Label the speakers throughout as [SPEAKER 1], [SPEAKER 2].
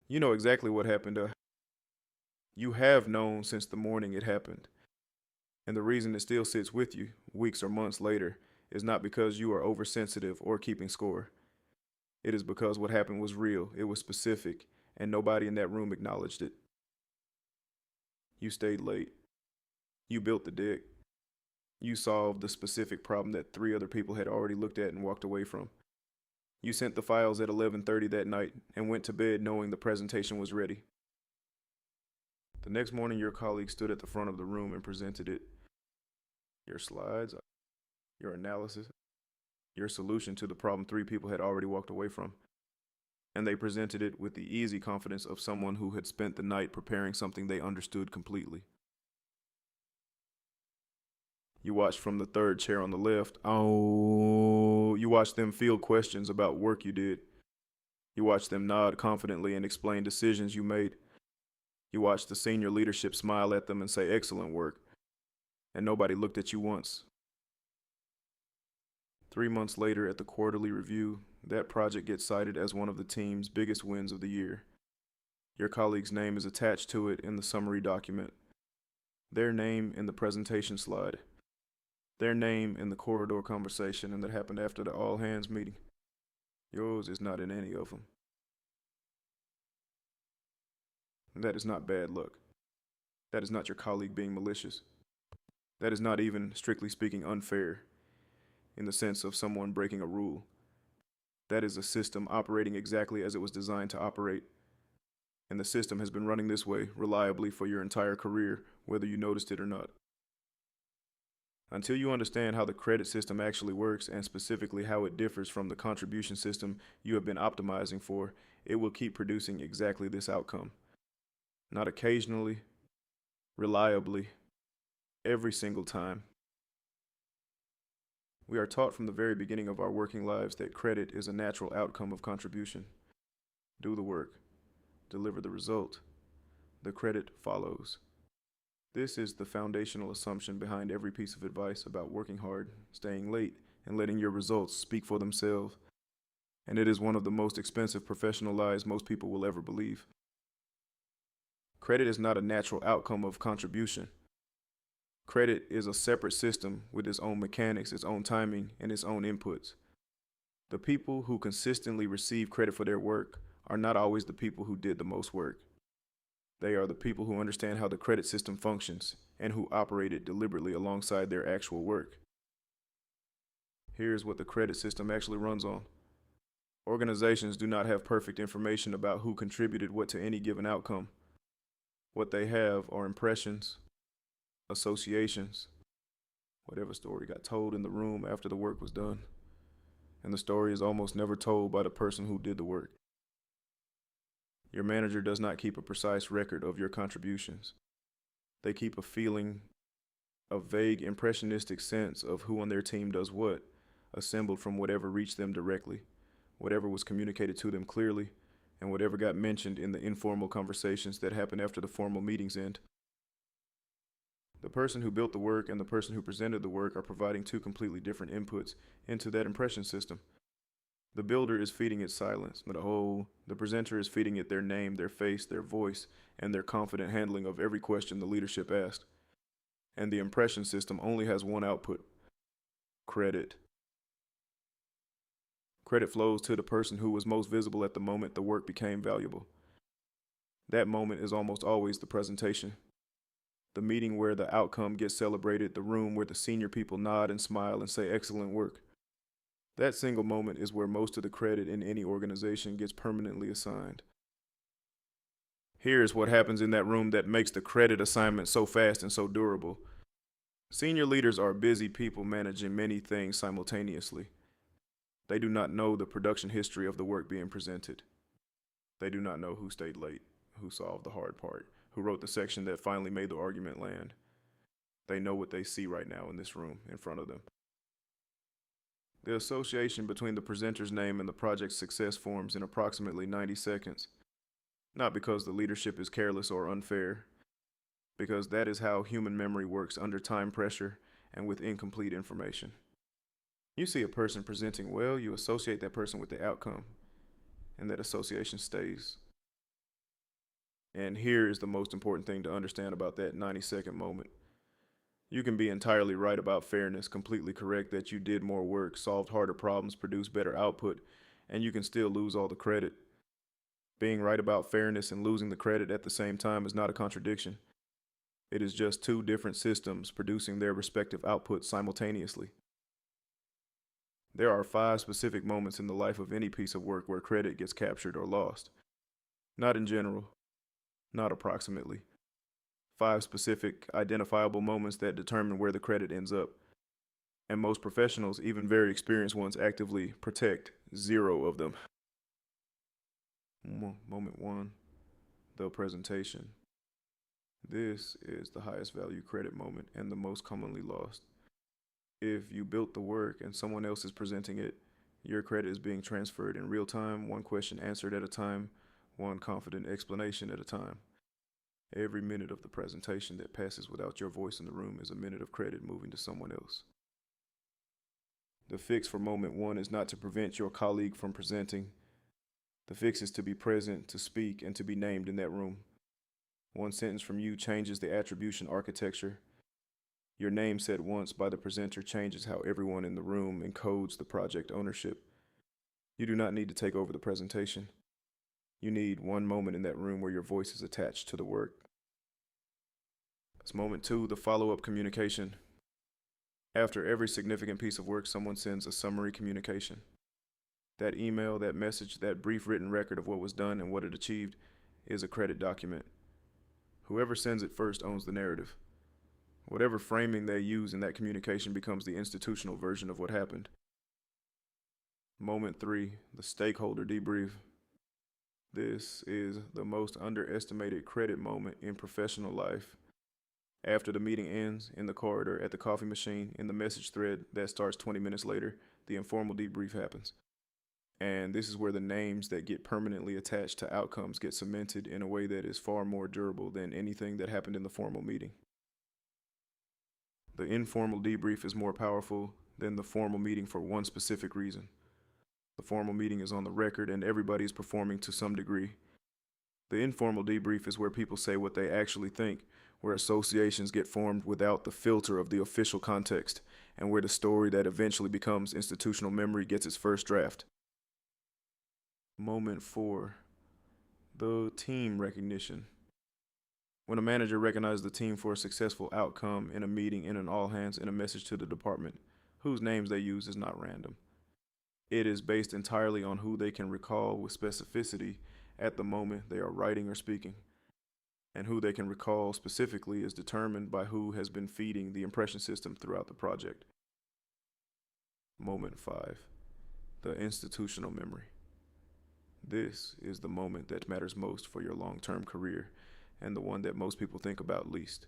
[SPEAKER 1] You know exactly what happened. You have known since the morning it happened. And the reason it still sits with you, weeks or months later, is not because you are oversensitive or keeping score. It is because what happened was real, it was specific, and nobody in that room acknowledged it. You stayed late. You built the deck. You solved the specific problem that three other people had already looked at and walked away from. You sent the files at 11:30 that night and went to bed knowing the presentation was ready. The next morning your colleague stood at the front of the room and presented it. Your slides, your analysis, your solution to the problem three people had already walked away from. And they presented it with the easy confidence of someone who had spent the night preparing something they understood completely. You watched from the third chair on the left. Oh, you watched them field questions about work you did. You watched them nod confidently and explain decisions you made. You watched the senior leadership smile at them and say, "Excellent work." And nobody looked at you once. 3 months later, at the quarterly review, that project gets cited as one of the team's biggest wins of the year. Your colleague's name is attached to it in the summary document. Their name in the presentation slide. Their name in the corridor conversation and that happened after the all hands meeting. Yours is not in any of them. And that is not bad luck. That is not your colleague being malicious. That is not even, strictly speaking, unfair in the sense of someone breaking a rule. That is a system operating exactly as it was designed to operate. And the system has been running this way reliably for your entire career, whether you noticed it or not. Until you understand how the credit system actually works and specifically how it differs from the contribution system you have been optimizing for, it will keep producing exactly this outcome. Not occasionally, reliably, every single time. We are taught from the very beginning of our working lives that credit is a natural outcome of contribution. Do the work, deliver the result. The credit follows. This is the foundational assumption behind every piece of advice about working hard, staying late, and letting your results speak for themselves. And it is one of the most expensive professional lies most people will ever believe. Credit is not a natural outcome of contribution. Credit is a separate system with its own mechanics, its own timing, and its own inputs. The people who consistently receive credit for their work are not always the people who did the most work. They are the people who understand how the credit system functions and who operate it deliberately alongside their actual work. Here's what the credit system actually runs on. Organizations do not have perfect information about who contributed what to any given outcome. What they have are impressions, associations, whatever story got told in the room after the work was done. And the story is almost never told by the person who did the work. Your manager does not keep a precise record of your contributions. They keep a feeling, a vague impressionistic sense of who on their team does what, assembled from whatever reached them directly, whatever was communicated to them clearly, and whatever got mentioned in the informal conversations that happen after the formal meetings end. The person who built the work and the person who presented the work are providing two completely different inputs into that impression system. The builder is feeding it silence, the presenter is feeding it their name, their face, their voice, and their confident handling of every question the leadership asked. And the impression system only has one output: credit. Credit flows to the person who was most visible at the moment the work became valuable. That moment is almost always the presentation. The meeting where the outcome gets celebrated, the room where the senior people nod and smile and say excellent work. That single moment is where most of the credit in any organization gets permanently assigned. Here's what happens in that room that makes the credit assignment so fast and so durable. Senior leaders are busy people managing many things simultaneously. They do not know the production history of the work being presented. They do not know who stayed late, who solved the hard part, who wrote the section that finally made the argument land. They know what they see right now in this room in front of them. The association between the presenter's name and the project's success forms in approximately 90 seconds. Not because the leadership is careless or unfair, because that is how human memory works under time pressure and with incomplete information. You see a person presenting well, you associate that person with the outcome, and that association stays. And here is the most important thing to understand about that 90-second moment. You can be entirely right about fairness, completely correct that you did more work, solved harder problems, produced better output, and you can still lose all the credit. Being right about fairness and losing the credit at the same time is not a contradiction. It is just two different systems producing their respective outputs simultaneously. There are 5 specific moments in the life of any piece of work where credit gets captured or lost. Not in general, not approximately. 5 specific, identifiable moments that determine where the credit ends up. And most professionals, even very experienced ones, actively protect 0 of them. Moment 1, the presentation. This is the highest value credit moment and the most commonly lost. If you built the work and someone else is presenting it, your credit is being transferred in real time, one question answered at a time, one confident explanation at a time. Every minute of the presentation that passes without your voice in the room is a minute of credit moving to someone else. The fix for moment 1 is not to prevent your colleague from presenting. The fix is to be present, to speak, and to be named in that room. One sentence from you changes the attribution architecture. Your name said once by the presenter changes how everyone in the room encodes the project ownership. You do not need to take over the presentation. You need one moment in that room where your voice is attached to the work. It's moment 2, the follow-up communication. After every significant piece of work, someone sends a summary communication. That email, that message, that brief written record of what was done and what it achieved is a credit document. Whoever sends it first owns the narrative. Whatever framing they use in that communication becomes the institutional version of what happened. Moment 3, the stakeholder debrief. This is the most underestimated credit moment in professional life. After the meeting ends, in the corridor, at the coffee machine, in the message thread that starts 20 minutes later, the informal debrief happens. And this is where the names that get permanently attached to outcomes get cemented in a way that is far more durable than anything that happened in the formal meeting. The informal debrief is more powerful than the formal meeting for one specific reason. The formal meeting is on the record and everybody is performing to some degree. The informal debrief is where people say what they actually think, where associations get formed without the filter of the official context, and where the story that eventually becomes institutional memory gets its first draft. Moment 4, the team recognition. When a manager recognizes the team for a successful outcome in a meeting, in an all hands, in a message to the department, whose names they use is not random. It is based entirely on who they can recall with specificity at the moment they are writing or speaking. And who they can recall specifically is determined by who has been feeding the impression system throughout the project. Moment 5, the institutional memory. This is the moment that matters most for your long-term career, and the one that most people think about least.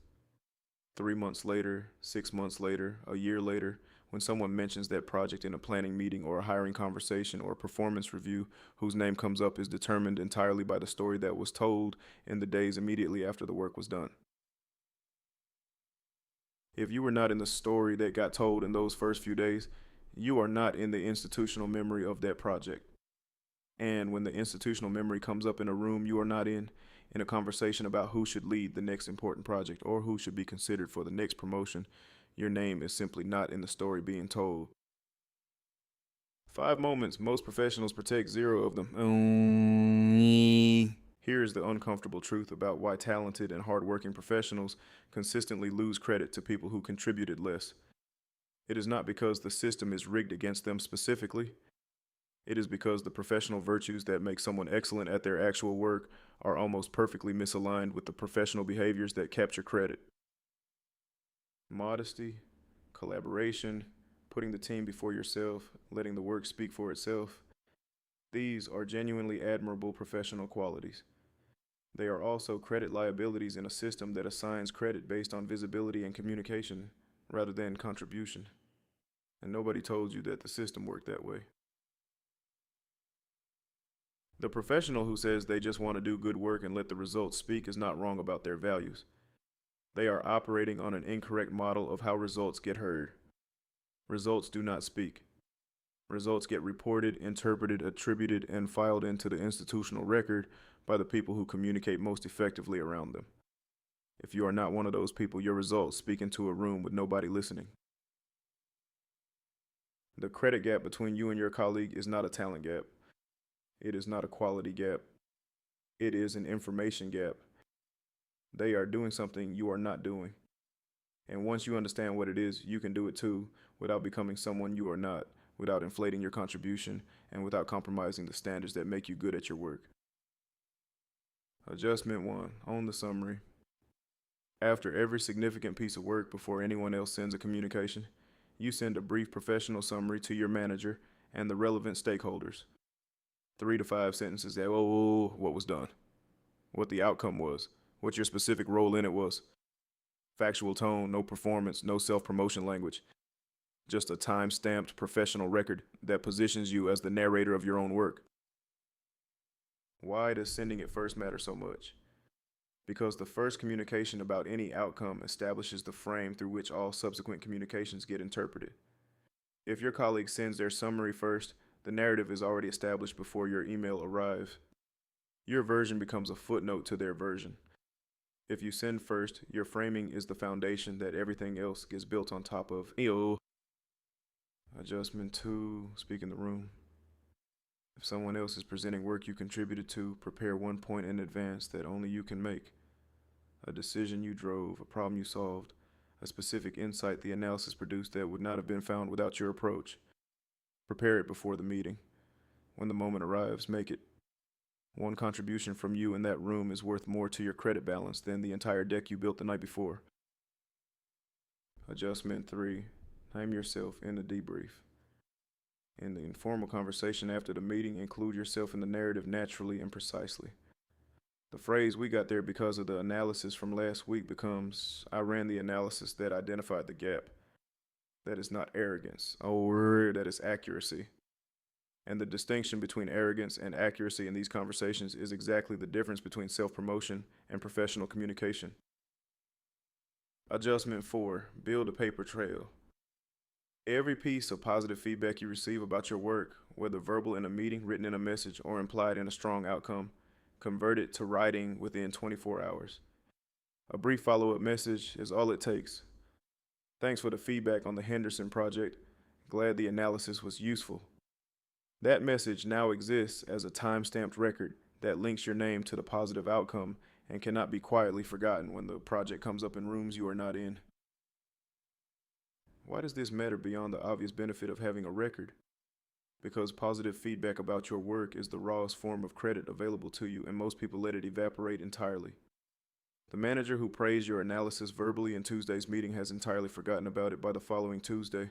[SPEAKER 1] 3 months later, 6 months later, a year later, when someone mentions that project in a planning meeting or a hiring conversation or a performance review, whose name comes up is determined entirely by the story that was told in the days immediately after the work was done. If you were not in the story that got told in those first few days, you are not in the institutional memory of that project. And when the institutional memory comes up in a room you are not in a conversation about who should lead the next important project or who should be considered for the next promotion, your name is simply not in the story being told. 5 moments, most professionals protect 0 of them. Here is the uncomfortable truth about why talented and hardworking professionals consistently lose credit to people who contributed less. It is not because the system is rigged against them specifically. It is because the professional virtues that make someone excellent at their actual work are almost perfectly misaligned with the professional behaviors that capture credit. Modesty, collaboration, putting the team before yourself, letting the work speak for itself. These are genuinely admirable professional qualities. They are also credit liabilities in a system that assigns credit based on visibility and communication rather than contribution. And nobody told you that the system worked that way. The professional who says they just want to do good work and let the results speak is not wrong about their values. They are operating on an incorrect model of how results get heard. Results do not speak. Results get reported, interpreted, attributed, and filed into the institutional record by the people who communicate most effectively around them. If you are not one of those people, your results speak into a room with nobody listening. The credit gap between you and your colleague is not a talent gap. It is not a quality gap. It is an information gap. They are doing something you are not doing. And once you understand what it is, you can do it too, without becoming someone you are not, without inflating your contribution, and without compromising the standards that make you good at your work. Adjustment 1. Own the summary. After every significant piece of work before anyone else sends a communication, you send a brief professional summary to your manager and the relevant stakeholders. 3 to 5 sentences that, what was done, what the outcome was, what your specific role in it was. Factual tone, no performance, no self-promotion language. Just a time-stamped professional record that positions you as the narrator of your own work. Why does sending it first matter so much? Because the first communication about any outcome establishes the frame through which all subsequent communications get interpreted. If your colleague sends their summary first, the narrative is already established before your email arrives. Your version becomes a footnote to their version. If you send first, your framing is the foundation that everything else gets built on top of. Adjustment 2. Speak in the room. If someone else is presenting work you contributed to, prepare one point in advance that only you can make. A decision you drove, a problem you solved, a specific insight the analysis produced that would not have been found without your approach. Prepare it before the meeting. When the moment arrives, make it. One contribution from you in that room is worth more to your credit balance than the entire deck you built the night before. Adjustment 3. Name yourself in the debrief. In the informal conversation after the meeting, include yourself in the narrative naturally and precisely. The phrase "we got there because of the analysis from last week" becomes "I ran the analysis that identified the gap." That is not arrogance. That is accuracy. And the distinction between arrogance and accuracy in these conversations is exactly the difference between self-promotion and professional communication. Adjustment 4. Build a paper trail. Every piece of positive feedback you receive about your work, whether verbal in a meeting, written in a message, or implied in a strong outcome, convert it to writing within 24 hours. A brief follow-up message is all it takes. Thanks for the feedback on the Henderson project. Glad the analysis was useful. That message now exists as a time-stamped record that links your name to the positive outcome and cannot be quietly forgotten when the project comes up in rooms you are not in. Why does this matter beyond the obvious benefit of having a record? Because positive feedback about your work is the rawest form of credit available to you, and most people let it evaporate entirely. The manager who praised your analysis verbally in Tuesday's meeting has entirely forgotten about it by the following Tuesday.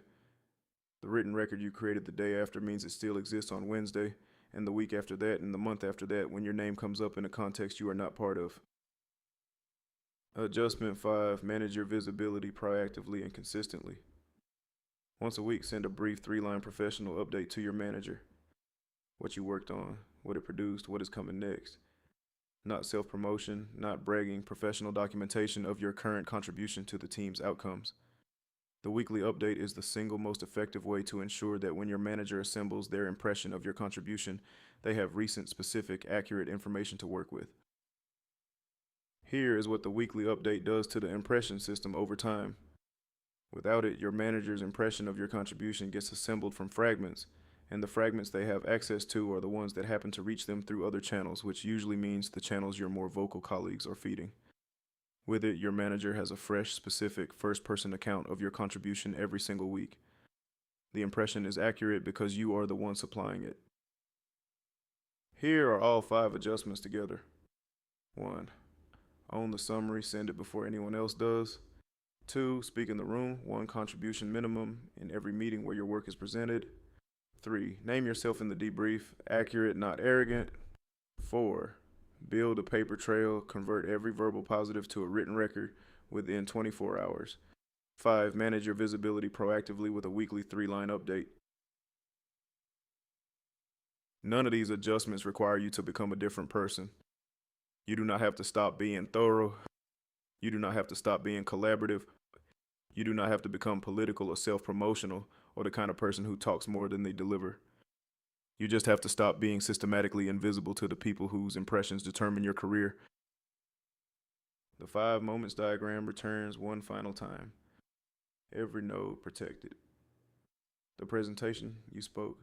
[SPEAKER 1] The written record you created the day after means it still exists on Wednesday, and the week after that, and the month after that, when your name comes up in a context you are not part of. Adjustment 5. Manage your visibility proactively and consistently. Once a week, send a brief 3-line professional update to your manager. What you worked on, what it produced, what is coming next. Not self-promotion, not bragging, professional documentation of your current contribution to the team's outcomes. The weekly update is the single most effective way to ensure that when your manager assembles their impression of your contribution, they have recent, specific, accurate information to work with. Here is what the weekly update does to the impression system over time. Without it, your manager's impression of your contribution gets assembled from fragments, and the fragments they have access to are the ones that happen to reach them through other channels, which usually means the channels your more vocal colleagues are feeding. With it, your manager has a fresh, specific, first-person account of your contribution every single week. The impression is accurate because you are the one supplying it. Here are all 5 adjustments together. 1. Own the summary, send it before anyone else does. 2. Speak in the room, 1 contribution minimum in every meeting where your work is presented. 3. Name yourself in the debrief, accurate, not arrogant. 4. Build a paper trail, convert every verbal positive to a written record within 24 hours. 5. Manage your visibility proactively with a weekly 3-line update. None of these adjustments require you to become a different person. You do not have to stop being thorough. You do not have to stop being collaborative. You do not have to become political or self-promotional or the kind of person who talks more than they deliver. You just have to stop being systematically invisible to the people whose impressions determine your career. The 5 moments diagram returns one final time. Every node protected. The presentation, you spoke.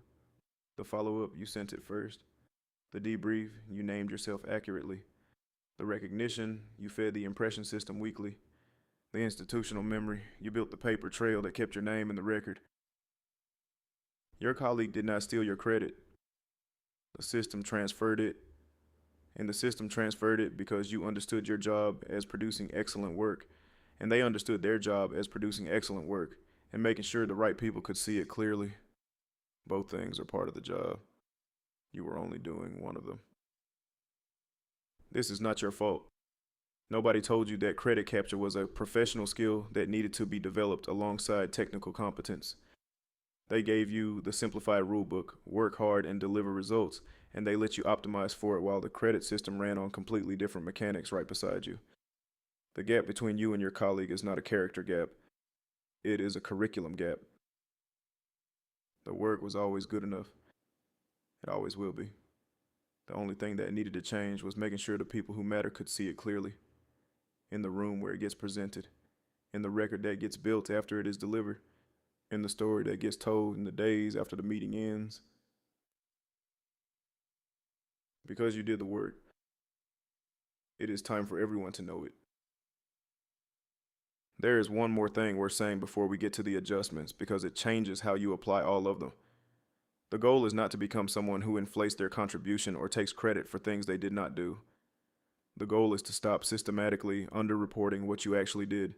[SPEAKER 1] The follow-up, you sent it first. The debrief, you named yourself accurately. The recognition, you fed the impression system weekly. The institutional memory, you built the paper trail that kept your name in the record. Your colleague did not steal your credit. The system transferred it, and the system transferred it because you understood your job as producing excellent work, and they understood their job as producing excellent work and making sure the right people could see it clearly. Both things are part of the job. You were only doing one of them. This is not your fault. Nobody told you that credit capture was a professional skill that needed to be developed alongside technical competence. They gave you the simplified rulebook, work hard and deliver results, and they let you optimize for it while the credit system ran on completely different mechanics right beside you. The gap between you and your colleague is not a character gap. It is a curriculum gap. The work was always good enough. It always will be. The only thing that needed to change was making sure the people who matter could see it clearly. In the room where it gets presented. In the record that gets built after it is delivered. In the story that gets told in the days after the meeting ends. Because you did the work, it is time for everyone to know it. There is one more thing we're saying before we get to the adjustments, because it changes how you apply all of them. The goal is not to become someone who inflates their contribution or takes credit for things they did not do. The goal is to stop systematically underreporting what you actually did.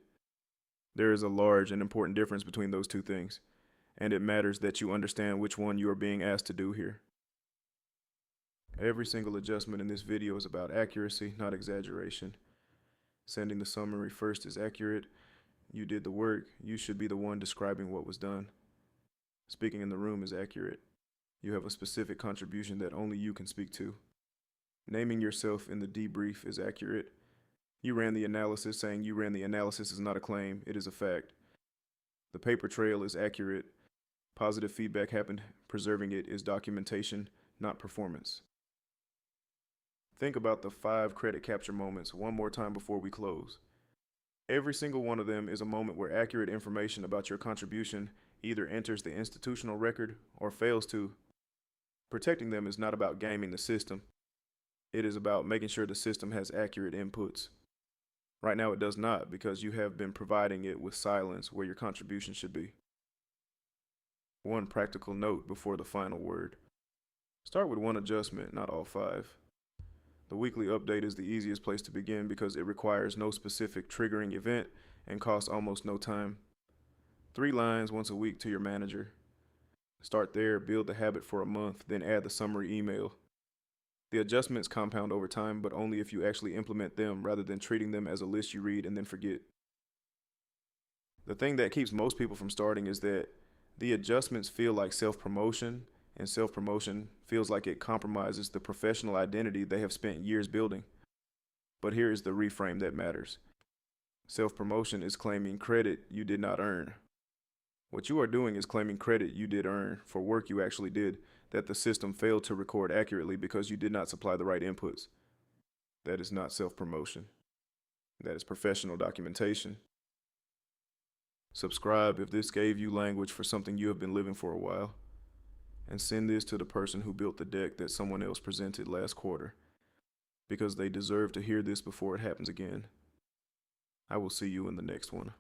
[SPEAKER 1] There is a large and important difference between those two things, and it matters that you understand which one you are being asked to do here. Every single adjustment in this video is about accuracy, not exaggeration. Sending the summary first is accurate. You did the work. You should be the one describing what was done. Speaking in the room is accurate. You have a specific contribution that only you can speak to. Naming yourself in the debrief is accurate. You ran the analysis. Saying you ran the analysis is not a claim, it is a fact. The paper trail is accurate. Positive feedback happened. Preserving it is documentation, not performance. Think about the 5 credit capture moments one more time before we close. Every single one of them is a moment where accurate information about your contribution either enters the institutional record or fails to. Protecting them is not about gaming the system. It is about making sure the system has accurate inputs. Right now it does not, because you have been providing it with silence where your contribution should be. One practical note before the final word. Start with one adjustment, not all 5. The weekly update is the easiest place to begin because it requires no specific triggering event and costs almost no time. 3 lines once a week to your manager. Start there, build the habit for a month, then add the summary email. The adjustments compound over time, but only if you actually implement them rather than treating them as a list you read and then forget. The thing that keeps most people from starting is that the adjustments feel like self-promotion, and self-promotion feels like it compromises the professional identity they have spent years building. But here is the reframe that matters. Self-promotion is claiming credit you did not earn. What you are doing is claiming credit you did earn for work you actually did that the system failed to record accurately because you did not supply the right inputs. That is not self-promotion. That is professional documentation. Subscribe if this gave you language for something you have been living for a while. And send this to the person who built the deck that someone else presented last quarter, because they deserve to hear this before it happens again. I will see you in the next one.